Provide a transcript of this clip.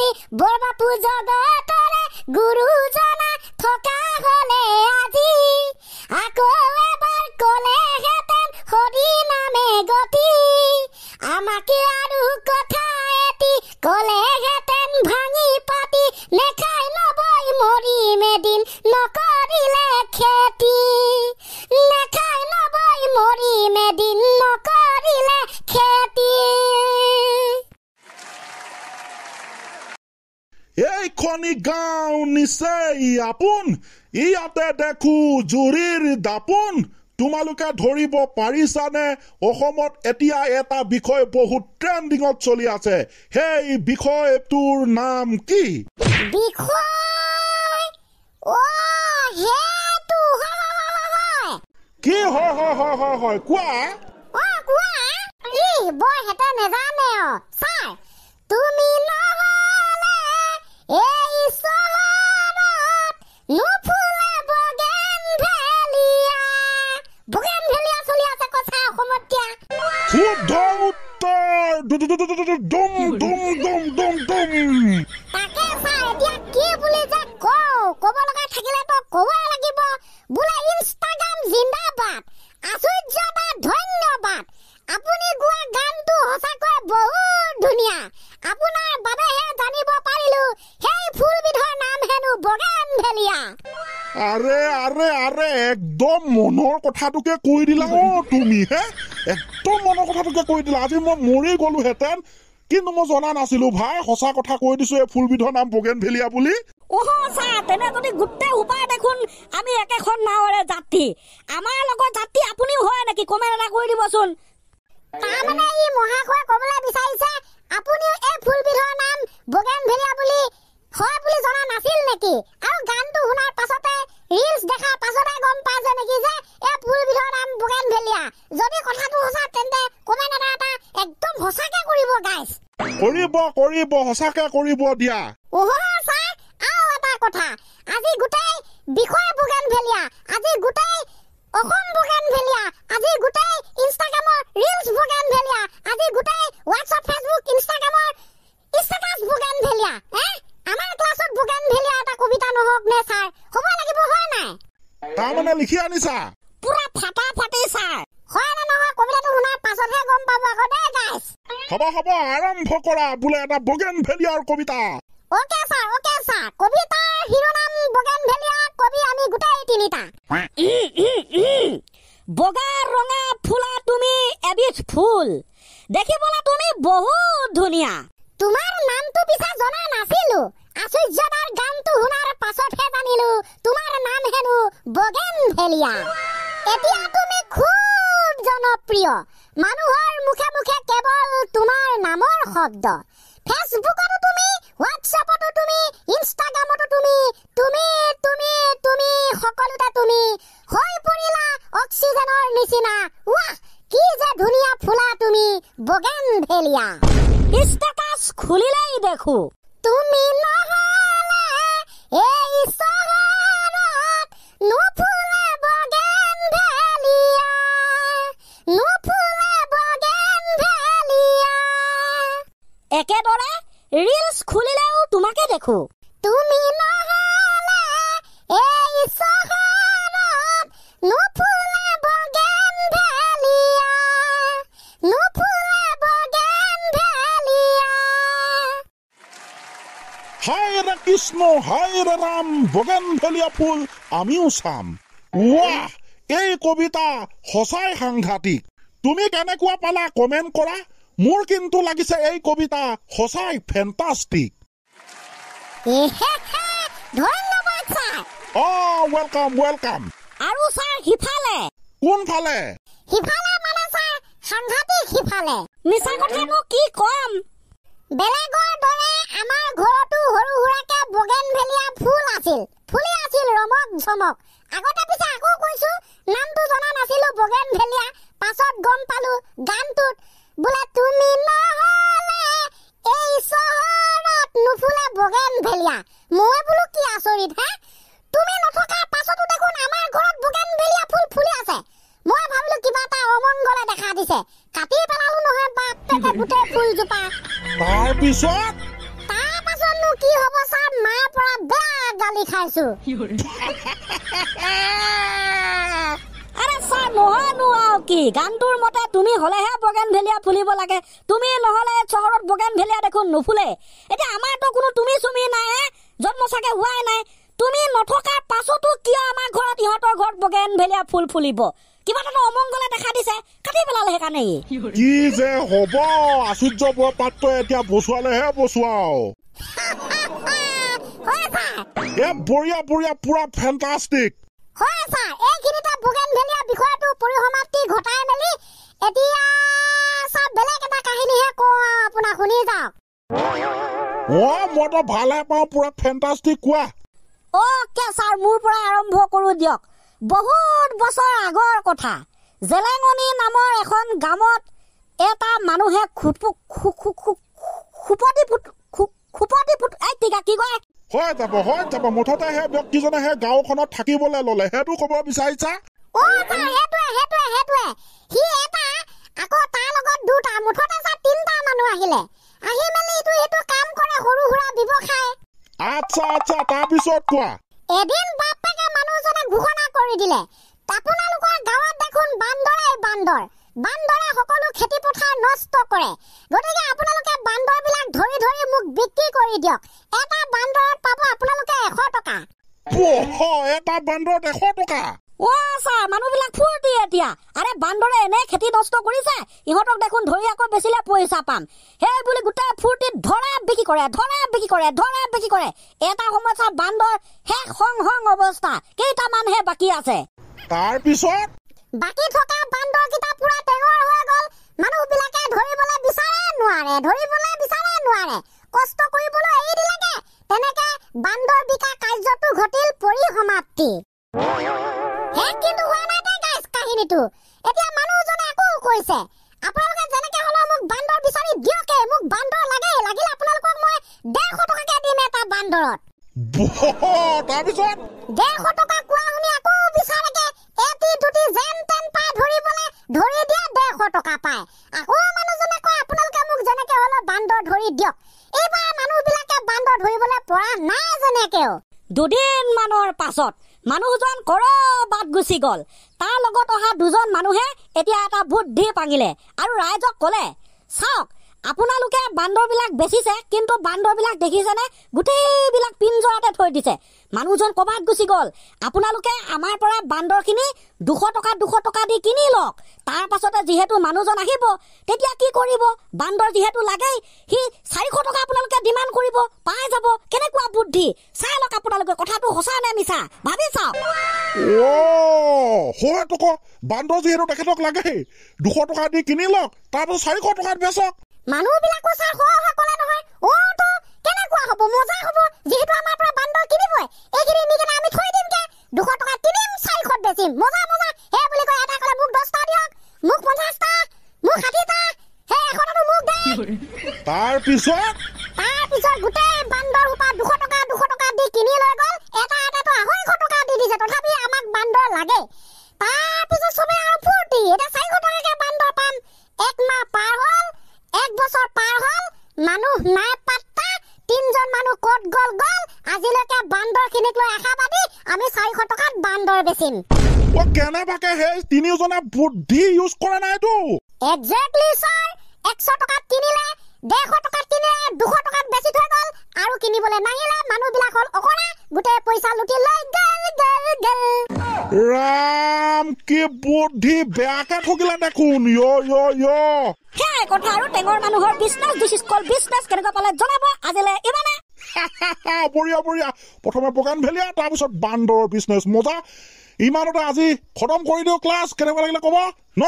যদি বৰবাপু জগতৰে গুৰুজনা থকা হলে আজি আকৌ এবাৰ কলেহেঁতেন হৰি নামে গতি আমাকে আৰু কথা এটি কলেহেঁতেন ভাঙি পাতি নেখাই নবৈ মৰিম এদিন নকৰিলে খেতি নেখাই নবৈ মৰিম এদিন নকৰিলে খেতি। এইখনি গাঁও নিচেই আপোন ইয়াতে দেখো জুৰিৰ দাপোন তোমালোকে ধৰিব পাৰিছানে অসমত এতিয়া এটা বিষয় বহুত ট্ৰেণ্ডিঙত চলি আছে সেই বিষয়টোৰ নাম কি? বিষয় হেতু কি হয় কোৱা কোৱা ই বই হেতে নেজানে ছাৰ তুমি নহলে এই চহৰত নুফুলে বগেনভেলিয়া চলি আছে কথা অসমত দিয়া শুদ্ধ উত্তৰ দুম তাকে ছাৰ এতিয়া কি বুলি যে ক'ব লগা থাকিলে তো ক'বই লাগিব বোলে ইনষ্টাগ্ৰাম জিন্দাবাদ আচুৰ্যতা ধন্যবাদ আপুনি গোৱা গানটো সঁচাকৈ বহুত ধুনীয়া আপোনাৰ বাবেহে জানিব পাৰিলো সেই ফুলবিধৰ নাম হেনো বগেনভেলিয়া। আৰে একদম মনৰ কথাটোকে কৈ দিলা তুমি হে একদম মনৰ কথাটোকে কৈ দিলা আজি মই মৰি গলোহেঁতেন কিন্তু মই জনা নাছিলো ভাই সঁচা কথা কৈ দিছো এই ফুলবিধৰ নাম বগেনভেলিয়া বুলি। তেনে যদি গোটেই উপায় দেখোন আমি একেখন নাৱৰে যাত্ৰী আমাৰ লগত যাত্ৰী আপুনিও হয় নেকি কমেণ্ট এটা কৰি দিবচোন। তাৰমানে ই মহাশয় ক'বলৈ বিচাৰিছে আপুনিও এই ফুলবিধৰ নাম বগেনভেলিয়া বুলি হয় বুলি জনা নাছিল নেকি আৰু গানটো শুনাৰ পাছতে ৰিলছ দেখাৰ পাছতে গম পাইছে নেকি যে এই ফুলবিধৰ নাম বগেনভেলিয়া। যদি কথাটো সঁচা তেন্তে কমেণ্ট এটা একদম সঁচাকে কৰিব গাইছ কৰিব সঁচাকে কৰিব দিয়া। ছাৰ আৰু এটা কথা আজি গোটেই বিষয় বগেনভেলিয়া আজি গোটেই অসম বগেনভেলিয়া আজি গোটেই ইনষ্টাগ্ৰামৰ ৰিলছ বগেনভেলিয়া আজি গোটেই হোৱাটছআপ ফেচবুক ইনষ্টাগ্ৰামৰ ষ্টেটাছ বগেনভেলিয়া আমাৰ ক্লাছত বগেনভেলিয়া এটা কবিতা নহওক নে ছাৰ হ'ব লাগিব হয় নাই তাৰমানে লিখি আনিছা পুৰা ফাটাফাটি ছাৰ হয় নে নহয় কবিতাটো শুনাৰ পাছতহে গম পাব আকৌ দেই গাইছ। হ'ব আৰম্ভ কৰা বোলে এটা বগেনভেলিয়াৰ কবিতা। ওকে ছাৰ কবিতাৰ শিৰোনাম বগেনভেলিয়া কবি আমি গোটেই তিনিটা। বগা ৰঙা ফুলা তুমি এবিধ ফুল দেখিবলৈ তুমি বহুত ধুনীয়া তোমাৰ নামটো পিছে জনা নাছিলো আচুৰ্যতাৰ গানটো শুনাৰ পাছতহে জানিলো তোমাৰ নাম হেনো বগেনভেলিয়া। এতিয়া তুমি খুব জনপ্ৰিয় মানুহৰ মুখে মুখে কেৱল তোমাৰ নামৰ শব্দ ফেচবুকতো তুমি হোৱাটছআপতো তুমি ইনষ্টাগ্ৰামতো তুমি সকলোতে তুমি হৈ পৰিলা অক্সিজেনৰ নিচিনা ৱাহ কি যে ধুনীয়া ফুলা তুমি বগেনভেলিয়া। ষ্টেটাছ খুলিলেই দেখো তুমি নহলে এই চহৰত নুফুলে বগেনভেলিয়া একেদৰে ৰিলছ খুলিলেও তোমাকে দেখো তুমি নহলে এই চহৰত নুফুলে বগেনভেলিয়া হায় কৃষ্ণ হায় ৰাম বগেনভেলিয়া ফুল আমিও চাম। ৱাহ এই কবিতা সঁচাই সাংঘাতিক তুমি কেনেকুৱা পালা কমেণ্ট কৰা মোৰ কিন্তু লাগিছে এই কবিতা সঁচাই ফেণ্টাষ্টিক। ধন্যবাদ ছাৰ। ৱেলকাম আৰু ছাৰ সিফালে কোনফালে সিফালে মানে ছাৰ সাংঘাতিক সিফালে মিছা কথানো কি কম বেলেগৰ দৰে আমাৰ ঘৰতো সৰু সুৰাকে বগেনভেলিয়া ফুলি আছিল ৰমক ঝমক আগতে পিছে আকৌ কৈছো নামটো জনা নাছিলো বগেনভেলিয়া পাছত গম পালো গানটোত বোলে তুমি নহলে এই চহৰত নুফুলে বগেনভেলিয়া মই বোলো কি আচৰিত তুমি নথকাৰ পাছতো দেখোন আমাৰ ঘৰত বগেনভেলিয়া ফুল ফুলি আছে মই ভাবিলো কিবা এটা অমংগলে দেখা দিছে কাটি পেলালো নহয় বাপ পেকে গোটেই ফুলজোপা তাৰপিছত কি হ'ব ছাৰ মাৰ পৰা বেয়া গালি খাইছো আৰে স্যাৰ নহয় কি গানটোৰ মতে তুমি হলেহে বগেন ভেলিয়া ফুলিব লাগে তুমি নহলে চহৰত বগেন ভেলিয়া দেখোন নুফুলে এটা আমাৰতো কোনো তুমি সুমি নাই জন্ম চাগে হোৱাই নাই তুমি নথকাৰ পাছতো কিয় আমাৰ ঘৰত ইহঁতৰ ঘৰত বগেন ভেলিয়া ফুল ফুলিব কিবা এটা অমংগলে দেখা দিছে কাটি পেলালে সেইকাৰণে কি যে হ'ব আশ্চৰ্য পাত্ৰ এতিয়া বচুৱালেহে বচুৱাও বঢ়িয়া বঢ়িয়া পুৰা ফেণ্টাষ্টিক হয় ছাৰ এইখিনিতে বগেন ভেলিয়া বিষয়টো পৰিসমাপ্তি ঘটাই মেলি এতিয়া ছাৰ বেলেগ এটা কাহিনীহে কওঁ আপোনাক শুনি যাওক মইতো ভালে পাওঁ পুৰা ফেণ্টাষ্টিক কোৱা ওকে ছাৰ মোৰ পৰা আৰম্ভ কৰোঁ দিয়ক বহুত বছৰ আগৰ কথা জেলেঙনি নামৰ এখন গাঁৱত এটা মানুহে হয় যাব মুঠতে সেই ব্যক্তিজনে সেই গাঁওখনত থাকিবলৈ ল'লে সেইটো ক'ব বিচাৰিছা সি এটা আকৌ তাৰ লগত দুটা মুঠতে ছাৰ তিনিটা মানুহ আহিলে আহি মেলি ইটো কাম কৰে সৰু সুৰা ব্যৱসায় আচ্ছা তাৰপিছত কোৱা এদিন বাপেকে মানুহজনে ঘোষণা কৰি দিলে আপোনালোকৰ গাঁৱত দেখোন বান্দৰে সকলো খেতি পথাৰ নষ্ট কৰে গতিকে আপোনালোকে বান্দৰবিলাক ধৰি ধৰি মোক বিক্ৰী কৰি দিয়ক এটা বান্দৰত পাব আপোনালোকে 100 টকা এটা বান্দৰত 100 টকা ছাৰ মানুহবিলাক ফুৰ্তি এতিয়া আৰে বান্দৰে এনে খেতি নষ্ট কৰিছে ইহঁতক দেখোন ধৰি আকৌ বেচিলে পইচা পাম সেই বুলি গোটেই ফুৰ্তিত ধৰা বিক্ৰী কৰে এটা সময়ত ছাৰ বান্দৰ শেষ হং অৱস্থা কেইটামানহে বাকী আছে তাৰপিছত বাকী থকা বান্দৰকেইটা পুৰা টেঙৰ হৈ গ'ল মানুহবিলাকে ধৰিবলৈ বিচাৰে নোৱাৰে কষ্ট কৰিবলৈ এৰি দিলেগে তেনেকে বান্দৰ বিকা কাৰ্যটো ঘটিল পৰিসমাপ্তি কিন্তু হোৱা নাই গাইছ কাহিনীটো এতিয়া মানুহজনে আকৌ কৈছে আপোনালোকে যেনেকে হ'লেও মোক বান্দৰ বিচাৰি দিয়কে মোক বান্দৰ লাগিলে আপোনালোকক মই 150 টকাকে দিম এটা বান্দৰত তাৰপিছত 150 টকা কোৱা শুনি আকৌ বিচাৰেকে এটি দুটি যেন তেন পাই ধৰি দিয়া 150 টকা পায় আকৌ মানুহজনে কয় আপোনালোকে মোক যেনেকে হ'লেও বান্দৰ ধৰি দিয়ক এইবাৰ মানুহবিলাকে বান্দৰ ধৰিবলৈ পৰা নাই যেনেকেও দুদিন মানৰ পাছত মানুহজন কৰবাত গুচি গ'ল তাৰ লগত অহা দুজন মানুহে এতিয়া এটা বুদ্ধি পাঙিলে আৰু ৰাইজক ক'লে চাওক আপোনালোকে বান্দৰবিলাক বেচিছে কিন্তু বান্দৰবিলাক দেখিছেনে গোটেইবিলাক পিঞ্জৰাতে থৈ দিছে মানুহজন ক'বাত গুচি গ'ল আপোনালোকে আমাৰ পৰা বান্দৰখিনি 200 টকা দি কিনি লওক তাৰ পাছতে যিহেতু মানুহজন আহিব তেতিয়া কি কৰিব বান্দৰ যিহেতু লাগেই সি 400 টকা আপোনালোকে ডিমাণ্ড কৰিব পাই যাব কেনেকুৱা বুদ্ধি চাই লওক আপোনালোকে কথাটো সঁচা নে মিছা ভাবি চাওক বান্দৰ যিহেতু তেখেতক লাগে 200 টকা দি কিনি লওক তাৰপিছত 400 টকাত বেচক মানুহবিলাকো ছাৰ ক'লে নহয় তো কেনেকুৱা হ'ব মজা হ'ব যিহেতু আমাৰ পৰা বান্দৰ কিনিবই এইখিনি নিকিনে আমি থৈ দিমকে 200 টকা কিনিম 400 বেচিম মজা হে বুলি কয় এটা ক'লে মোক 10টা দিয়ক মোক 50টা মোক 60টা হে এখনতো মোক দে তাৰপিছত গোটেই বান্দৰ সোপা 200 টকা দি কিনি লৈ গ'ল এটাতো 250 টকা দি দিছে তথাপি আমাক বান্দৰ লাগে তাৰপিছত চবে আৰু ফুৰ্তি এটা 400 টকাকে বান্দৰ পাম 1 মাহ পাৰ হ'ল 1 বছৰ পাৰ হ'ল মানুহ নাই পাত্তা 3জন মানুহ ক'ত গ'ল আজিলৈকে বান্দৰখিনিক লৈ আশাবাদী আমি 400 টকাত বান্দৰ বেচিম কেনেবাকে সেই তিনিজনে বুদ্ধি ইউজ কৰা নাইতো এক্সেক্টলি ছাৰ 100 টকাত কিনিলে 150 টকাত কিনিলে 200 টকাত বেচি থৈ গ'ল আৰু কিনিবলৈ নাহিলে মানুহবিলাক হ'ল অকৰা গোটেই পইচা লুটি লৈ গ'ল ৰাম কি বুদ্ধি বেয়াকে ঠকিলে দেখোন সেই কথা আৰু টেঙৰ মানুহৰ বিজনেছ কেনেকুৱা পালে জনাব আজিলৈ ইমানে বঢ়িয়া প্ৰথমে বগেন ভেলিয়া তাৰপিছত বান্দৰৰ বিজনেছ মজা ইমানতে আজি খতম কৰি দিওঁ ক্লাছ কেনেকুৱা লাগিলে ক'ব ন